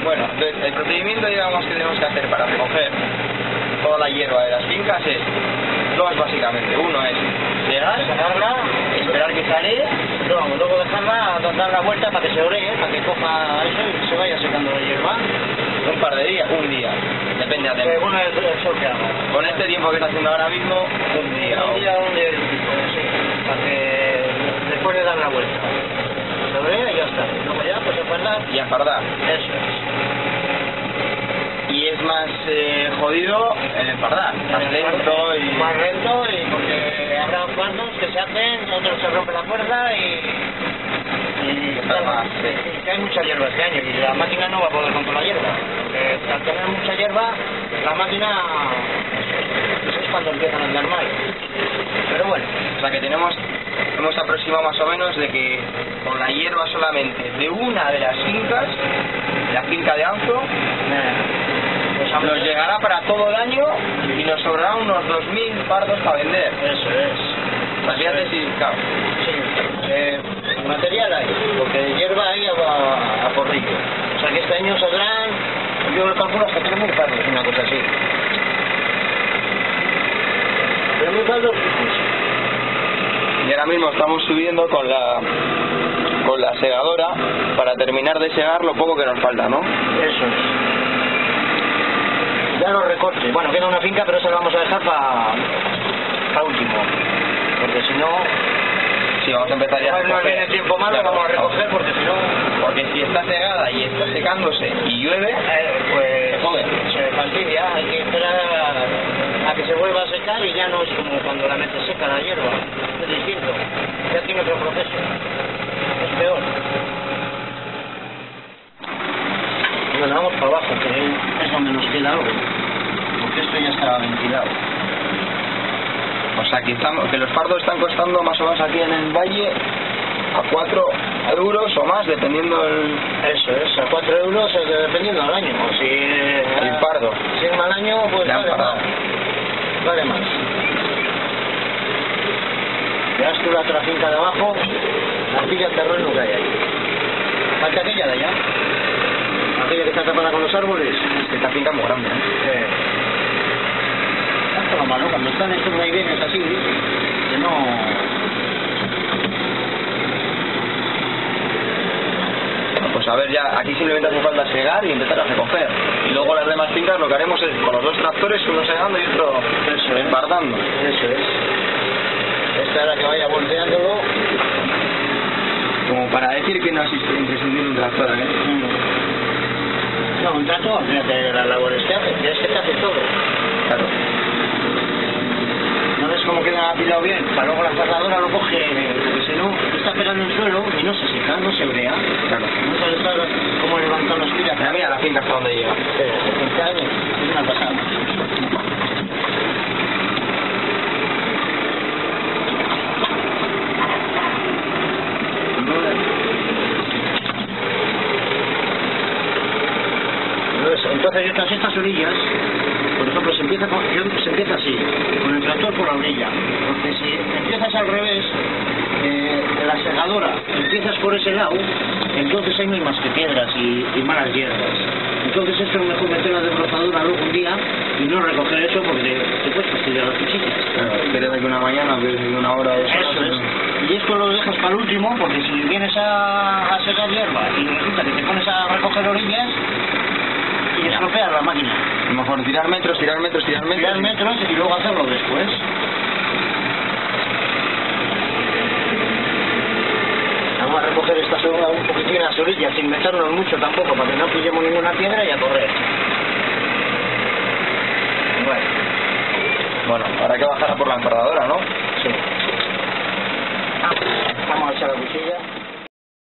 Bueno, entonces el procedimiento, digamos, que tenemos que hacer para recoger toda la hierba de las fincas es dos básicamente. Uno es segarla, esperar que sale, luego dejarla, dar la vuelta para que se oree, para que coja eso y se vaya secando la hierba. un par de días, un día, depende del tiempo. Según el sol que haga. Con este tiempo que está haciendo ahora mismo, un día. Un día sí, para que después de dar la vuelta. Se orea y ya está. Luego ya, pues enfardar. Y enfardar. Eso es. Y es más jodido el enfardar, más lento y... Más lento y porque habrá fardos que se hacen, otros se rompe la cuerda y que hay mucha hierba este año y la máquina no va a poder controlar la hierba. Porque al tener mucha hierba, la máquina es cuando empiezan a andar mal. Pero bueno. O sea que hemos aproximado más o menos de que con la hierba solamente de una de las fincas, la finca de Anzo, nos llegará para todo el año y nos sobrará unos 2.000 fardos para vender. Eso es. Imagínate si, claro. Sí. Material hay, porque hierba hay a porrillo. O sea que este año saldrán, yo lo calculo hasta 3.000 fardos, una cosa así. 3.000 fardos. Y ahora mismo estamos subiendo con la segadora para terminar de segar lo poco que nos falta, ¿no? Eso es. Ya los recortes. Bueno, queda una finca, pero eso lo vamos a dejar para último. Porque si no... Sí, vamos a empezar ya a recoger. No viene tiempo malo, vamos a recoger porque si no... Porque si está segada y está secándose y llueve, pues se jode. Se fastidia, hay que esperar a que se vuelva a secar y ya no es como cuando la metes seca la hierba. Es distinto. Ya tiene otro proceso. Es peor. Bueno, vamos para abajo, que es donde nos queda algo. Porque esto ya estaba ventilado. O sea, que los fardos están costando más o menos aquí en el valle a 4 euros o más, dependiendo el... Eso es, a 4 euros dependiendo del año. O si el fardo. Si es mal año, pues vale más. Vale más. Veas tú la otra finca de abajo, la pilla el terreno que hay ahí. Falta aquella de allá. Aquella que está tapada con los árboles. Esta finca es muy grande, ¿eh? Lo malo, cuando están estos vaivenes así, que no... Pues a ver, ya aquí simplemente hace falta segar y empezar a recoger. Y luego las demás fincas lo que haremos es con los dos tractores, uno segando y otro enfardando. Eso es. Esta era que vaya volteándolo. Como para decir que no es imprescindible un tractor, ¿eh? No, un tractor, fíjate las labores que hace, es que te hace todo. Claro. ¿No ves cómo queda apilado bien? Para luego la enfardadora lo coge, porque si no, está pegando en el suelo y no se seca, no se brea. Claro. No sabes cómo levantar los pilas. Mira la finca hasta donde llega. 15 años, es una pasada. Entonces estas orillas, por ejemplo, se empieza así, con el tractor por la orilla, porque si empiezas al revés, la segadora, empiezas por ese lado, entonces ahí no hay más que piedras y malas hierbas. Entonces esto es mejor meter la desbrozadora luego un día y no recoger eso porque te puedes fastidiar las cuchillas. Claro, quieres de que una mañana, quieres de una hora o 2 horas. Eso es. Y esto lo dejas para el último, porque si vienes a secar hierba y resulta que te pones a recoger orillas, y estropear la máquina. A lo mejor tirar metros y luego hacerlo después. Vamos a recoger esta soga un poquitín a las orillas sin meternos mucho tampoco para que no pillemos ninguna piedra y a correr. Bueno, habrá que bajar por la enfardadora, ¿no? Sí. Vamos a echar la cuchilla.